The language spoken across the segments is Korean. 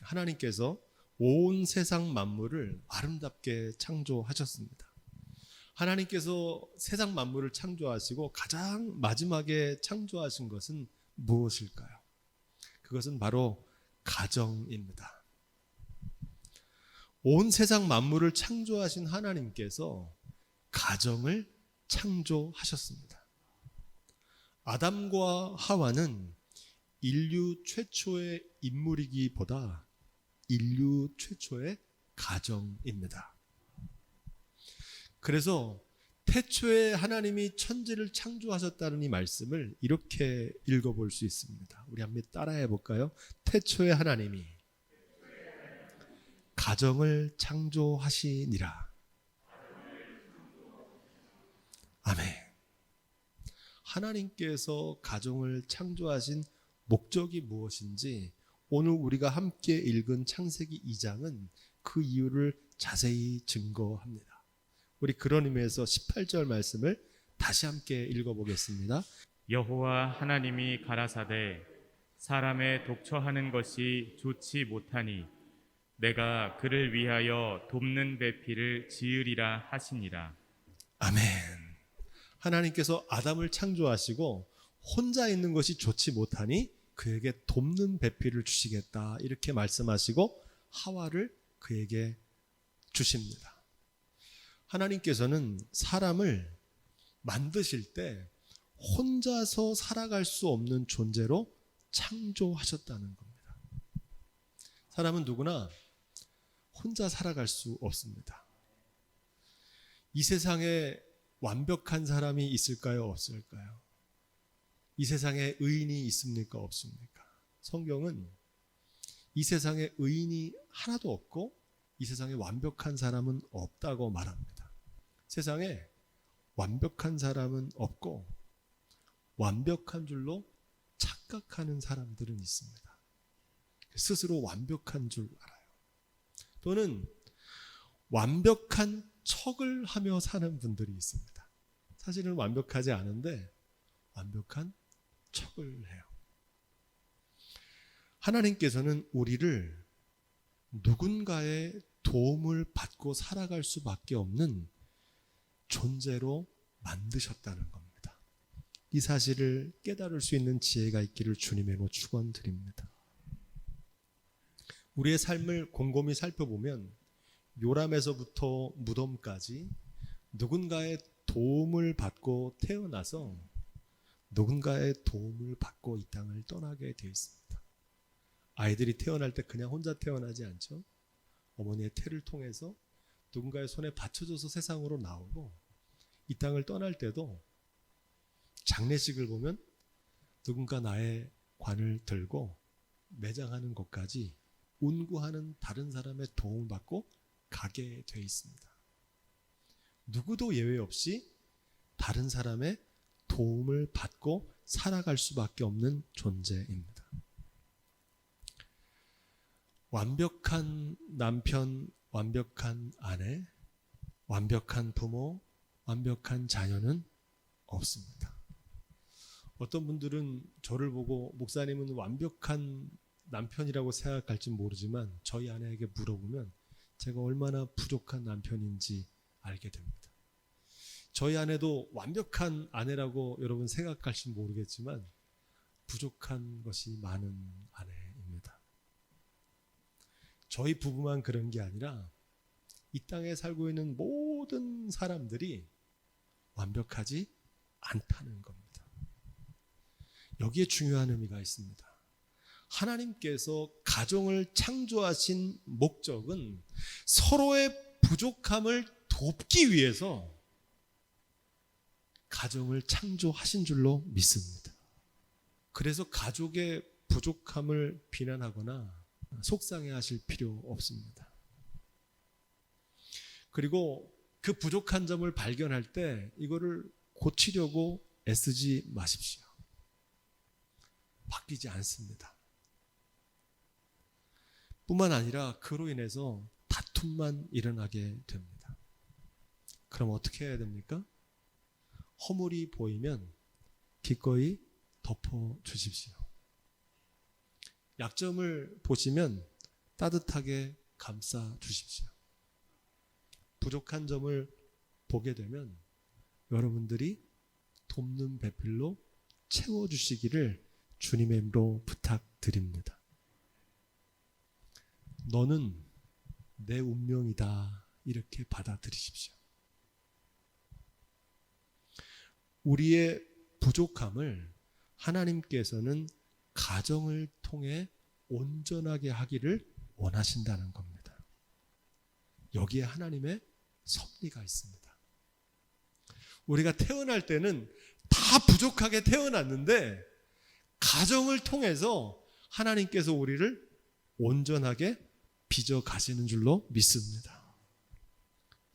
하나님께서 온 세상 만물을 아름답게 창조하셨습니다. 하나님께서 세상 만물을 창조하시고 가장 마지막에 창조하신 것은 무엇일까요? 그것은 바로 가정입니다. 온 세상 만물을 창조하신 하나님께서 가정을 창조하셨습니다. 아담과 하와는 인류 최초의 인물이기보다 인류 최초의 가정입니다. 그래서 태초에 하나님이 천지를 창조하셨다는 이 말씀을 이렇게 읽어볼 수 있습니다. 우리 한번 따라해 볼까요? 태초에 하나님이 가정을 창조하시니라. 아멘. 하나님께서 가정을 창조하신 목적이 무엇인지 오늘 우리가 함께 읽은 창세기 2장은 그 이유를 자세히 증거합니다. 우리 그런 의미에서 18절 말씀을 다시 함께 읽어보겠습니다. 여호와 하나님이 가라사대 사람의 독처하는 것이 좋지 못하니 내가 그를 위하여 돕는 배필을 지으리라 하시니라. 아멘. 하나님께서 아담을 창조하시고 혼자 있는 것이 좋지 못하니 그에게 돕는 배필을 주시겠다 이렇게 말씀하시고 하와를 그에게 주십니다. 하나님께서는 사람을 만드실 때 혼자서 살아갈 수 없는 존재로 창조하셨다는 겁니다. 사람은 누구나 혼자 살아갈 수 없습니다. 이 세상에 완벽한 사람이 있을까요? 없을까요? 이 세상에 의인이 있습니까? 없습니까? 성경은 이 세상에 의인이 하나도 없고 이 세상에 완벽한 사람은 없다고 말합니다. 세상에 완벽한 사람은 없고 완벽한 줄로 착각하는 사람들은 있습니다. 스스로 완벽한 줄 알아요. 또는 완벽한 척을 하며 사는 분들이 있습니다. 사실은 완벽하지 않은데 완벽한 척을 해요. 하나님께서는 우리를 누군가의 도움을 받고 살아갈 수밖에 없는 존재로 만드셨다는 겁니다. 이 사실을 깨달을 수 있는 지혜가 있기를 주님의 이름으로 축원드립니다. 우리의 삶을 곰곰이 살펴보면 요람에서부터 무덤까지 누군가의 도움을 받고 태어나서 누군가의 도움을 받고 이 땅을 떠나게 되어 있습니다. 아이들이 태어날 때 그냥 혼자 태어나지 않죠. 어머니의 태를 통해서 누군가의 손에 받쳐줘서 세상으로 나오고 이 땅을 떠날 때도 장례식을 보면 누군가 나의 관을 들고 매장하는 것까지 운구하는 다른 사람의 도움을 받고 가게 되어 있습니다. 누구도 예외 없이 다른 사람의 도움을 받고 살아갈 수밖에 없는 존재입니다. 완벽한 남편, 완벽한 아내, 완벽한 부모, 완벽한 자녀는 없습니다. 어떤 분들은 저를 보고 목사님은 완벽한 남편이라고 생각할지 모르지만 저희 아내에게 물어보면 제가 얼마나 부족한 남편인지 알게 됩니다. 저희 아내도 완벽한 아내라고 여러분 생각할지 모르겠지만 부족한 것이 많은 아내입니다. 저희 부부만 그런 게 아니라 이 땅에 살고 있는 모든 사람들이 완벽하지 않다는 겁니다. 여기에 중요한 의미가 있습니다. 하나님께서 가정을 창조하신 목적은 서로의 부족함을 돕기 위해서 가정을 창조하신 줄로 믿습니다. 그래서 가족의 부족함을 비난하거나 속상해하실 필요 없습니다. 그리고 그 부족한 점을 발견할 때 이거를 고치려고 애쓰지 마십시오. 바뀌지 않습니다. 뿐만 아니라 그로 인해서 다툼만 일어나게 됩니다. 그럼 어떻게 해야 됩니까? 허물이 보이면 기꺼이 덮어주십시오. 약점을 보시면 따뜻하게 감싸 주십시오. 부족한 점을 보게 되면 여러분들이 돕는 배필로 채워주시기를 주님의 이름으로 부탁드립니다. 너는 내 운명이다, 이렇게 받아들이십시오. 우리의 부족함을 하나님께서는 가정을 통해 온전하게 하기를 원하신다는 겁니다. 여기에 하나님의 섭리가 있습니다. 우리가 태어날 때는 다 부족하게 태어났는데 가정을 통해서 하나님께서 우리를 온전하게 빚어 가시는 줄로 믿습니다.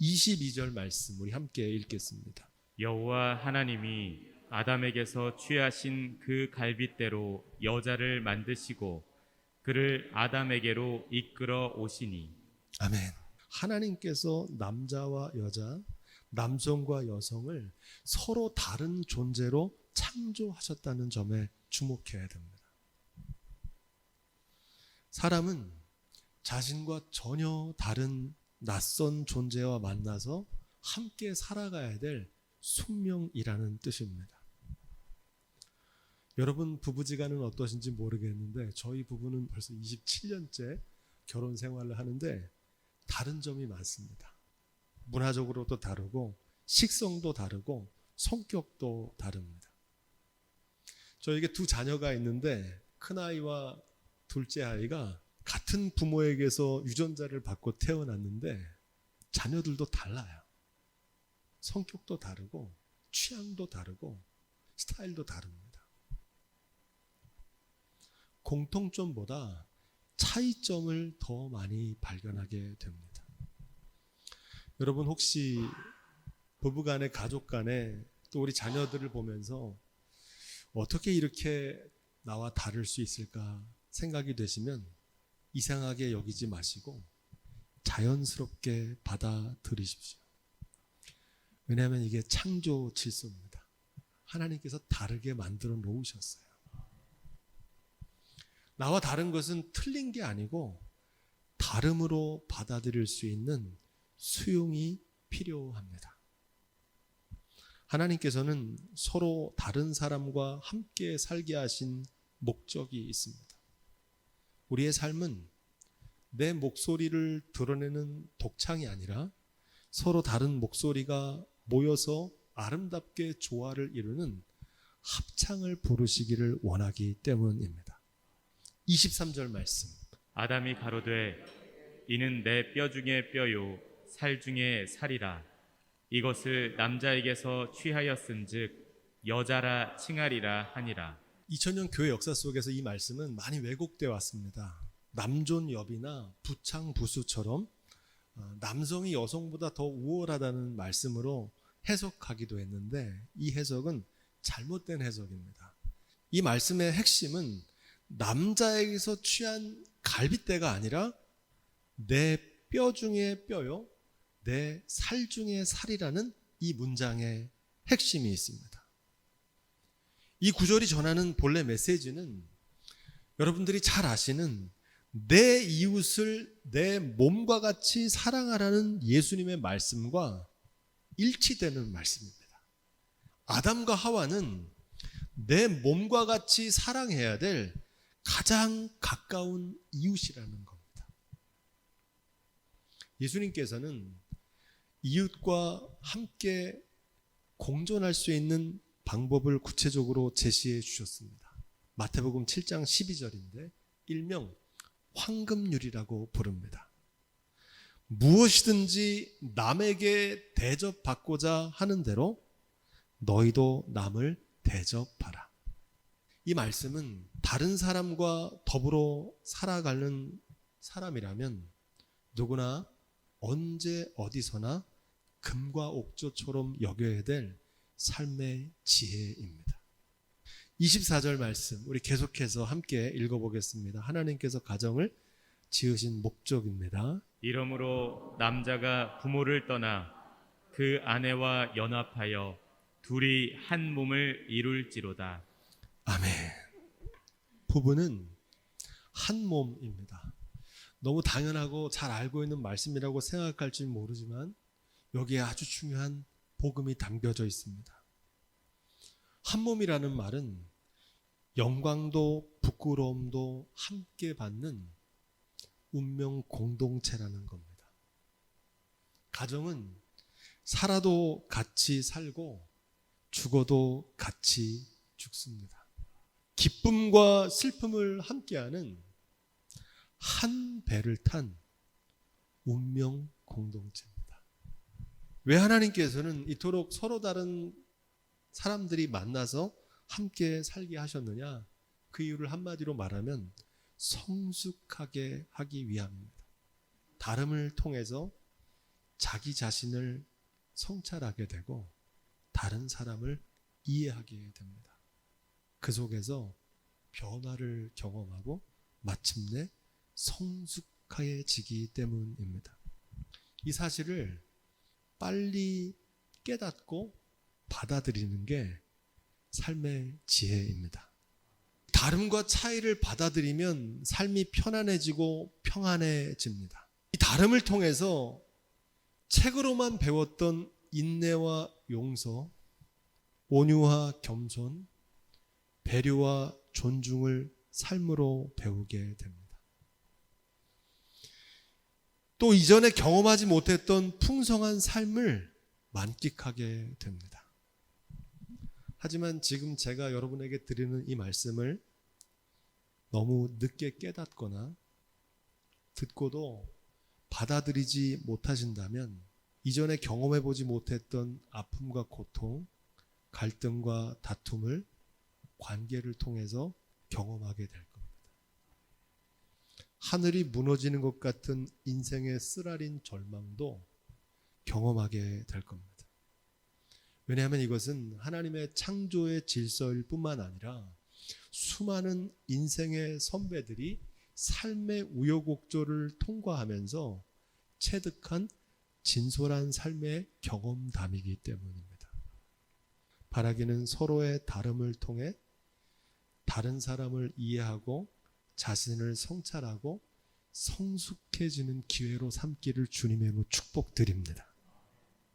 22절 말씀 우리 함께 읽겠습니다. 여호와 하나님이 아담에게서 취하신 그 갈빗대로 여자를 만드시고 그를 아담에게로 이끌어 오시니. 아멘. 하나님께서 남자와 여자, 남성과 여성을 서로 다른 존재로 창조하셨다는 점에 주목해야 됩니다. 사람은 자신과 전혀 다른 낯선 존재와 만나서 함께 살아가야 될 숙명이라는 뜻입니다. 여러분 부부지간은 어떠신지 모르겠는데 저희 부부는 벌써 27년째 결혼 생활을 하는데 다른 점이 많습니다. 문화적으로도 다르고 식성도 다르고 성격도 다릅니다. 저에게 두 자녀가 있는데 큰아이와 둘째 아이가 같은 부모에게서 유전자를 받고 태어났는데 자녀들도 달라요. 성격도 다르고 취향도 다르고 스타일도 다릅니다. 공통점보다 차이점을 더 많이 발견하게 됩니다. 여러분 혹시 부부간에 가족간에 또 우리 자녀들을 보면서 어떻게 이렇게 나와 다를 수 있을까 생각이 되시면 이상하게 여기지 마시고 자연스럽게 받아들이십시오. 왜냐하면 이게 창조 질서입니다. 하나님께서 다르게 만들어 놓으셨어요. 나와 다른 것은 틀린 게 아니고 다름으로 받아들일 수 있는 수용이 필요합니다. 하나님께서는 서로 다른 사람과 함께 살게 하신 목적이 있습니다. 우리의 삶은 내 목소리를 드러내는 독창이 아니라 서로 다른 목소리가 모여서 아름답게 조화를 이루는 합창을 부르시기를 원하기 때문입니다. 23절 말씀. 아담이 가로되 이는 내 뼈 중에 뼈요 살 중에 살이라. 이것을 남자에게서 취하였은즉 여자라 칭하리라 하니라. 2000년 교회 역사 속에서 이 말씀은 많이 왜곡되어 왔습니다. 남존여비나 부창부수처럼 남성이 여성보다 더 우월하다는 말씀으로 해석하기도 했는데 이 해석은 잘못된 해석입니다. 이 말씀의 핵심은 남자에게서 취한 갈빗대가 아니라 내 뼈 중에 뼈요 내 살 중에 살이라는 이 문장의 핵심이 있습니다. 이 구절이 전하는 본래 메시지는 여러분들이 잘 아시는 내 이웃을 내 몸과 같이 사랑하라는 예수님의 말씀과 일치되는 말씀입니다. 아담과 하와는 내 몸과 같이 사랑해야 될 가장 가까운 이웃이라는 겁니다. 예수님께서는 이웃과 함께 공존할 수 있는 방법을 구체적으로 제시해 주셨습니다. 마태복음 7장 12절인데 일명 황금률이라고 부릅니다. 무엇이든지 남에게 대접받고자 하는 대로 너희도 남을 대접하라. 이 말씀은 다른 사람과 더불어 살아가는 사람이라면 누구나 언제 어디서나 금과 옥조처럼 여겨야 될 삶의 지혜입니다. 24절 말씀 우리 계속해서 함께 읽어보겠습니다. 하나님께서 가정을 지으신 목적입니다. 이러므로 남자가 부모를 떠나 그 아내와 연합하여 둘이 한 몸을 이룰지로다. 아멘. 부부는 한 몸입니다. 너무 당연하고 잘 알고 있는 말씀이라고 생각할지 모르지만 여기에 아주 중요한 복음이 담겨져 있습니다. 한 몸이라는 말은 영광도 부끄러움도 함께 받는 운명 공동체라는 겁니다. 가정은 살아도 같이 살고 죽어도 같이 죽습니다. 기쁨과 슬픔을 함께하는 한 배를 탄 운명 공동체입니다. 왜 하나님께서는 이토록 서로 다른 사람들이 만나서 함께 살게 하셨느냐? 그 이유를 한마디로 말하면 성숙하게 하기 위함입니다. 다름을 통해서 자기 자신을 성찰하게 되고 다른 사람을 이해하게 됩니다. 그 속에서 변화를 경험하고 마침내 성숙해지기 때문입니다. 이 사실을 빨리 깨닫고 받아들이는 게 삶의 지혜입니다. 다름과 차이를 받아들이면 삶이 편안해지고 평안해집니다. 이 다름을 통해서 책으로만 배웠던 인내와 용서, 온유와 겸손, 배려와 존중을 삶으로 배우게 됩니다. 또 이전에 경험하지 못했던 풍성한 삶을 만끽하게 됩니다. 하지만 지금 제가 여러분에게 드리는 이 말씀을 너무 늦게 깨닫거나 듣고도 받아들이지 못하신다면 이전에 경험해보지 못했던 아픔과 고통, 갈등과 다툼을 관계를 통해서 경험하게 될 겁니다. 하늘이 무너지는 것 같은 인생의 쓰라린 절망도 경험하게 될 겁니다. 왜냐하면 이것은 하나님의 창조의 질서일 뿐만 아니라 수많은 인생의 선배들이 삶의 우여곡절을 통과하면서 체득한 진솔한 삶의 경험담이기 때문입니다. 바라기는 서로의 다름을 통해 다른 사람을 이해하고 자신을 성찰하고 성숙해지는 기회로 삼기를 주님의 축복드립니다.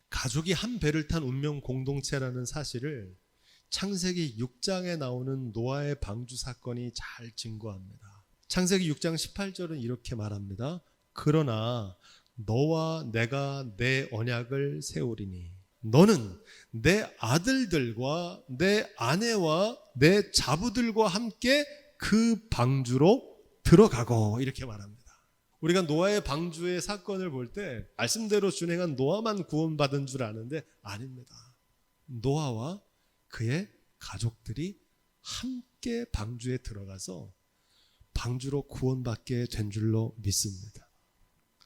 가족이 한 배를 탄 운명 공동체라는 사실을 창세기 6장에 나오는 노아의 방주 사건이 잘 증거합니다. 창세기 6장 18절은 이렇게 말합니다. 그러나 너와 내가 내 언약을 세우리니 너는 내 아들들과 내 아내와 내 자부들과 함께 그 방주로 들어가고 이렇게 말합니다. 우리가 노아의 방주의 사건을 볼 때 말씀대로 준행한 노아만 구원받은 줄 아는데 아닙니다. 노아와 그의 가족들이 함께 방주에 들어가서 방주로 구원받게 된 줄로 믿습니다.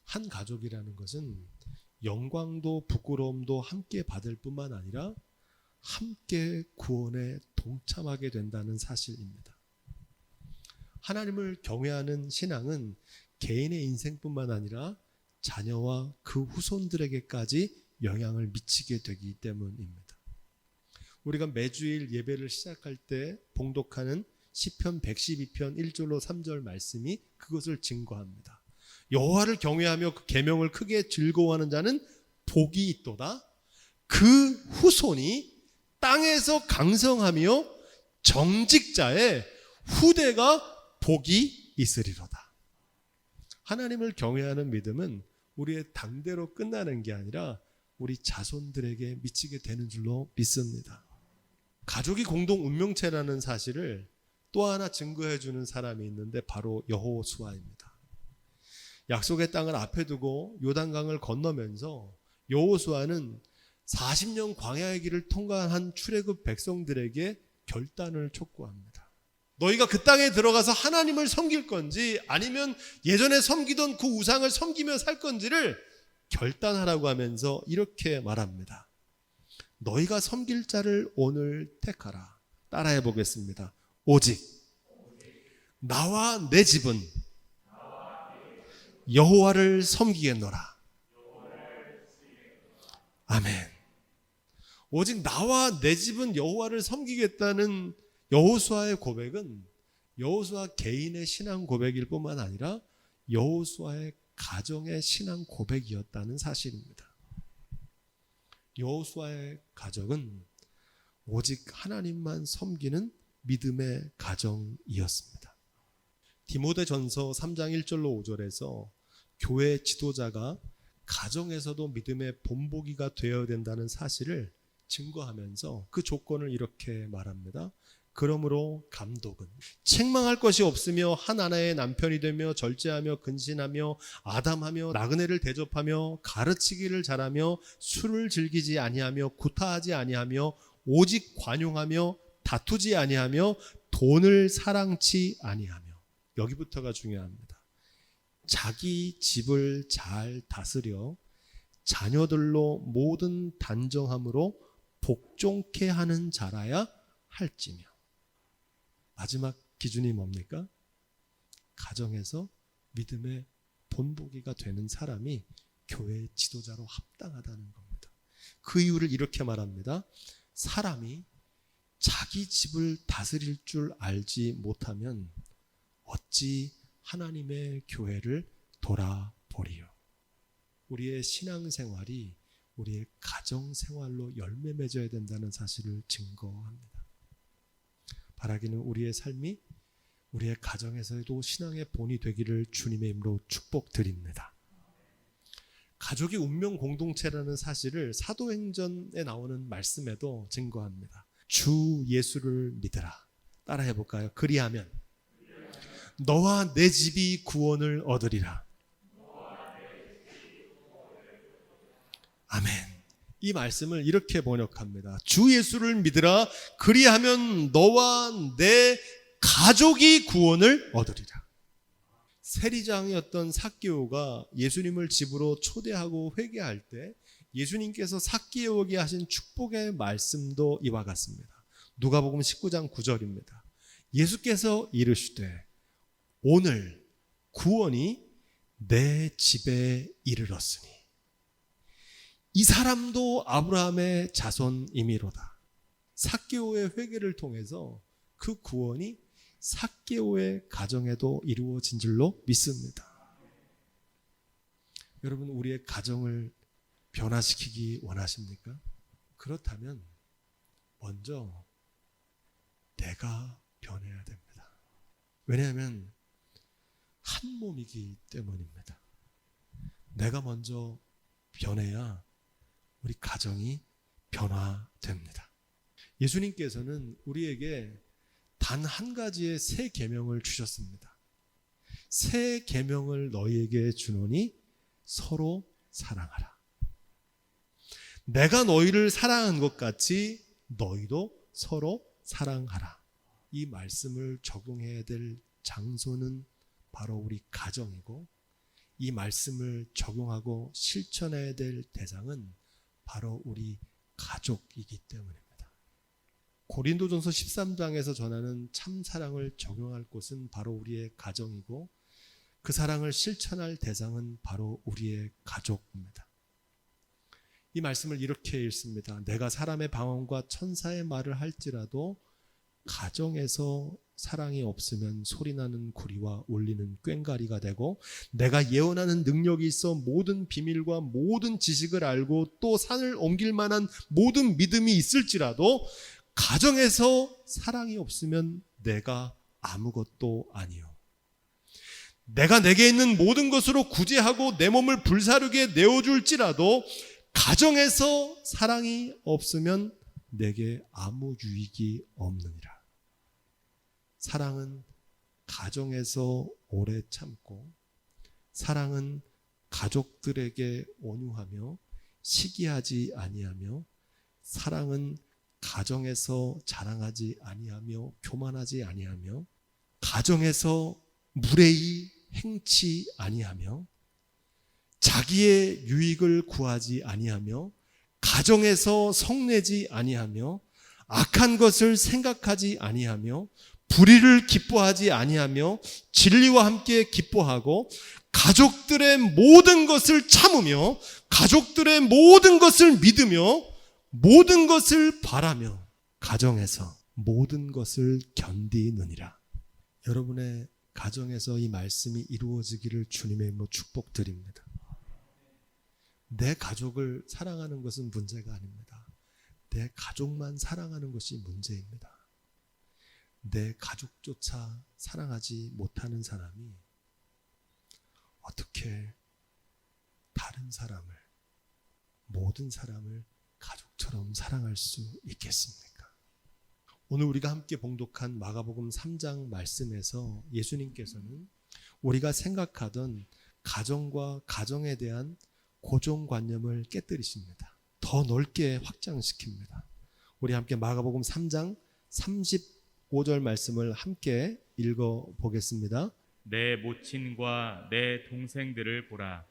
한 가족이라는 것은 영광도 부끄러움도 함께 받을 뿐만 아니라 함께 구원에 동참하게 된다는 사실입니다. 하나님을 경외하는 신앙은 개인의 인생뿐만 아니라 자녀와 그 후손들에게까지 영향을 미치게 되기 때문입니다. 우리가 매주일 예배를 시작할 때 봉독하는 시편 112편 1절로 3절 말씀이 그것을 증거합니다. 여호와를 경외하며 그 계명을 크게 즐거워하는 자는 복이 있도다. 그 후손이 땅에서 강성하며 정직자의 후대가 복이 있으리로다. 하나님을 경외하는 믿음은 우리의 당대로 끝나는 게 아니라 우리 자손들에게 미치게 되는 줄로 믿습니다. 가족이 공동 운명체라는 사실을 또 하나 증거해 주는 사람이 있는데 바로 여호수아입니다. 약속의 땅을 앞에 두고 요단강을 건너면서 여호수아는 40년 광야의 길을 통과한 출애굽 백성들에게 결단을 촉구합니다. 너희가 그 땅에 들어가서 하나님을 섬길 건지 아니면 예전에 섬기던 그 우상을 섬기며 살 건지를 결단하라고 하면서 이렇게 말합니다. 너희가 섬길 자를 오늘 택하라. 따라해 보겠습니다. 오직 나와 내 집은 여호와를 섬기겠노라. 아멘. 오직 나와 내 집은 여호와를 섬기겠다는 여호수아의 고백은 여호수아 개인의 신앙 고백일 뿐만 아니라 여호수아의 가정의 신앙 고백이었다는 사실입니다. 여호수아의 가정은 오직 하나님만 섬기는 믿음의 가정이었습니다. 디모데전서 3장 1절로 5절에서 교회 지도자가 가정에서도 믿음의 본보기가 되어야 된다는 사실을 증거하면서 그 조건을 이렇게 말합니다. 그러므로 감독은 책망할 것이 없으며 한 아내의 남편이 되며 절제하며 근신하며 아담하며 나그네를 대접하며 가르치기를 잘하며 술을 즐기지 아니하며 구타하지 아니하며 오직 관용하며 다투지 아니하며 돈을 사랑치 아니하며. 여기부터가 중요합니다. 자기 집을 잘 다스려 자녀들로 모든 단정함으로 복종케 하는 자라야 할지며. 마지막 기준이 뭡니까? 가정에서 믿음의 본보기가 되는 사람이 교회 지도자로 합당하다는 겁니다. 그 이유를 이렇게 말합니다. 사람이 자기 집을 다스릴 줄 알지 못하면 어찌 하나님의 교회를 돌아보리요. 우리의 신앙생활이 우리의 가정생활로 열매 맺어야 된다는 사실을 증거합니다. 바라기는 우리의 삶이 우리의 가정에서도 신앙의 본이 되기를 주님의 이름으로 축복드립니다. 가족이 운명 공동체라는 사실을 사도행전에 나오는 말씀에도 증거합니다. 주 예수를 믿으라. 따라해 볼까요? 그리하면 너와 내 집이 구원을 얻으리라. 아멘. 이 말씀을 이렇게 번역합니다. 주 예수를 믿으라. 그리하면 너와 내 가족이 구원을 얻으리라. 세리장이었던 삭개오가 예수님을 집으로 초대하고 회개할 때 예수님께서 삭개오에게 하신 축복의 말씀도 이와 같습니다. 누가복음 19장 9절입니다. 예수께서 이르시되 오늘 구원이 내 집에 이르렀으니 이 사람도 아브라함의 자손이미로다. 삭개오의 회개를 통해서 그 구원이 삭개오의 가정에도 이루어진 줄로 믿습니다. 여러분, 우리의 가정을 변화시키기 원하십니까? 그렇다면 먼저 내가 변해야 됩니다. 왜냐하면 한 몸이기 때문입니다. 내가 먼저 변해야 우리 가정이 변화됩니다. 예수님께서는 우리에게 단 한 가지의 새 계명을 주셨습니다. 새 계명을 너희에게 주노니 서로 사랑하라. 내가 너희를 사랑한 것 같이 너희도 서로 사랑하라. 이 말씀을 적용해야 될 장소는 바로 우리 가정이고, 이 말씀을 적용하고 실천해야 될 대상은 바로 우리 가족이기 때문입니다. 고린도전서 13장에서 전하는 참 사랑을 적용할 곳은 바로 우리의 가정이고, 그 사랑을 실천할 대상은 바로 우리의 가족입니다. 이 말씀을 이렇게 읽습니다. 내가 사람의 방언과 천사의 말을 할지라도 가정에서 사랑이 없으면 소리나는 구리와 울리는 꽹과리가 되고, 내가 예언하는 능력이 있어 모든 비밀과 모든 지식을 알고 또 산을 옮길 만한 모든 믿음이 있을지라도 가정에서 사랑이 없으면 내가 아무것도 아니요. 내가 내게 있는 모든 것으로 구제하고 내 몸을 불사르게 내어줄지라도 가정에서 사랑이 없으면 내게 아무 유익이 없느니라. 사랑은 가정에서 오래 참고, 사랑은 가족들에게 온유하며 시기하지 아니하며, 사랑은 가정에서 자랑하지 아니하며 교만하지 아니하며, 가정에서 무례히 행치 아니하며, 자기의 유익을 구하지 아니하며, 가정에서 성내지 아니하며, 악한 것을 생각하지 아니하며, 불의를 기뻐하지 아니하며 진리와 함께 기뻐하고, 가족들의 모든 것을 참으며 가족들의 모든 것을 믿으며 모든 것을 바라며 가정에서 모든 것을 견디느니라. 여러분의 가정에서 이 말씀이 이루어지기를 주님의 이름으로 축복드립니다. 내 가족을 사랑하는 것은 문제가 아닙니다. 내 가족만 사랑하는 것이 문제입니다. 내 가족조차 사랑하지 못하는 사람이 어떻게 다른 사람을, 모든 사람을 가족처럼 사랑할 수 있겠습니까? 오늘 우리가 함께 봉독한 마가복음 3장 말씀에서 예수님께서는 우리가 생각하던 가정과 가정에 대한 고정관념을 깨뜨리십니다. 더 넓게 확장시킵니다. 우리 함께 마가복음 3장 35절 말씀을 함께 읽어보겠습니다. 내 모친과 내 동생들을 보라.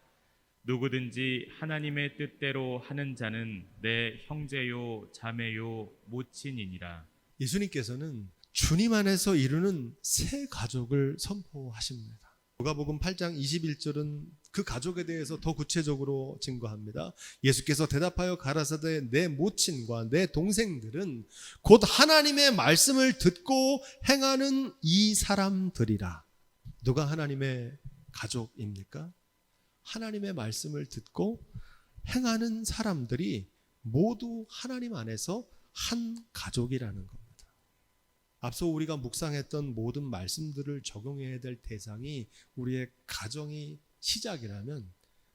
누구든지 하나님의 뜻대로 하는 자는 내 형제요 자매요 모친이니라. 예수님께서는 주님 안에서 이루는 새 가족을 선포하십니다. 누가복음 8장 21절은 그 가족에 대해서 더 구체적으로 증거합니다. 예수께서 대답하여 가라사대 내 모친과 내 동생들은 곧 하나님의 말씀을 듣고 행하는 이 사람들이라. 누가 하나님의 가족입니까? 하나님의 말씀을 듣고 행하는 사람들이 모두 하나님 안에서 한 가족이라는 겁니다. 앞서 우리가 묵상했던 모든 말씀들을 적용해야 될 대상이 우리의 가정이 시작이라면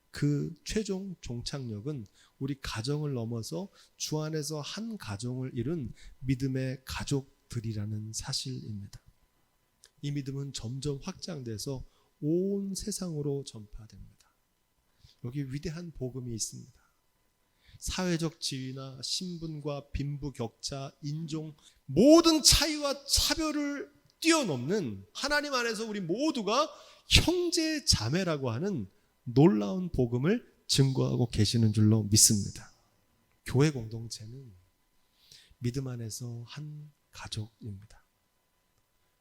그 최종 종착역은 우리 가정을 넘어서 주 안에서 한 가정을 이룬 믿음의 가족들이라는 사실입니다. 이 믿음은 점점 확장돼서 온 세상으로 전파됩니다. 여기 위대한 복음이 있습니다. 사회적 지위나 신분과 빈부격차, 인종 모든 차이와 차별을 뛰어넘는 하나님 안에서 우리 모두가 형제 자매라고 하는 놀라운 복음을 증거하고 계시는 줄로 믿습니다. 교회 공동체는 믿음 안에서 한 가족입니다.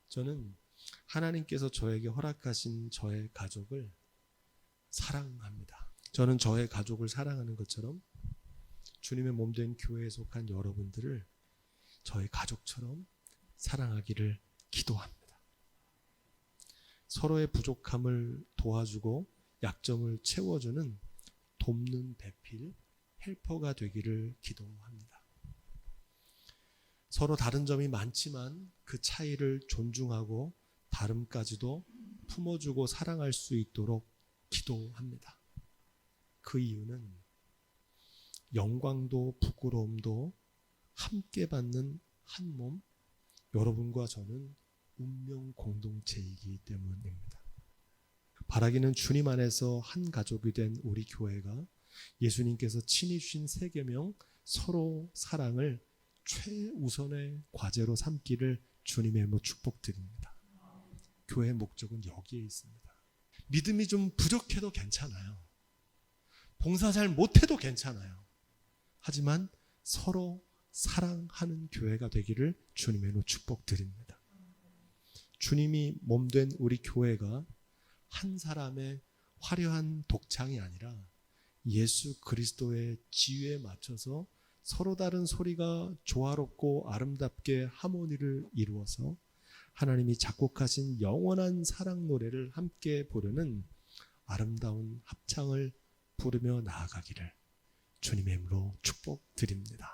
저는 하나님께서 저에게 허락하신 저의 가족을 사랑합니다. 저는 저의 가족을 사랑하는 것처럼 주님의 몸된 교회에 속한 여러분들을 저의 가족처럼 사랑하기를 기도합니다. 서로의 부족함을 도와주고 약점을 채워주는 돕는 배필, 헬퍼가 되기를 기도합니다. 서로 다른 점이 많지만 그 차이를 존중하고 다름까지도 품어주고 사랑할 수 있도록 기도합니다. 그 이유는 영광도 부끄러움도 함께 받는 한 몸, 여러분과 저는 운명 공동체이기 때문입니다. 바라기는 주님 안에서 한 가족이 된 우리 교회가 예수님께서 친히 주신 세 계명 서로 사랑을 최우선의 과제로 삼기를 주님의 이름으로 축복드립니다. 교회의 목적은 여기에 있습니다. 믿음이 좀 부족해도 괜찮아요. 봉사 잘 못해도 괜찮아요. 하지만 서로 사랑하는 교회가 되기를 주님의 이름으로 축복드립니다. 주님이 몸된 우리 교회가 한 사람의 화려한 독창이 아니라 예수 그리스도의 지위에 맞춰서 서로 다른 소리가 조화롭고 아름답게 하모니를 이루어서 하나님이 작곡하신 영원한 사랑 노래를 함께 부르는 아름다운 합창을 부르며 나아가기를 주님의 이름으로 축복드립니다.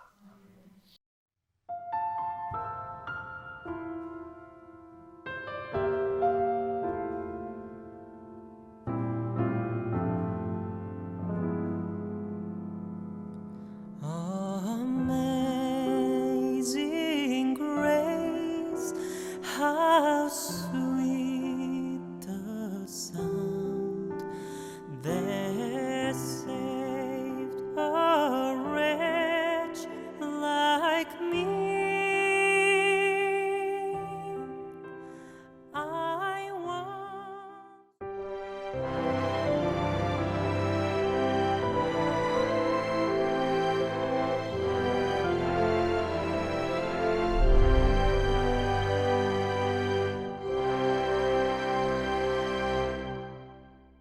Amazing grace, how sweet the sound that saved a wretch like me. I once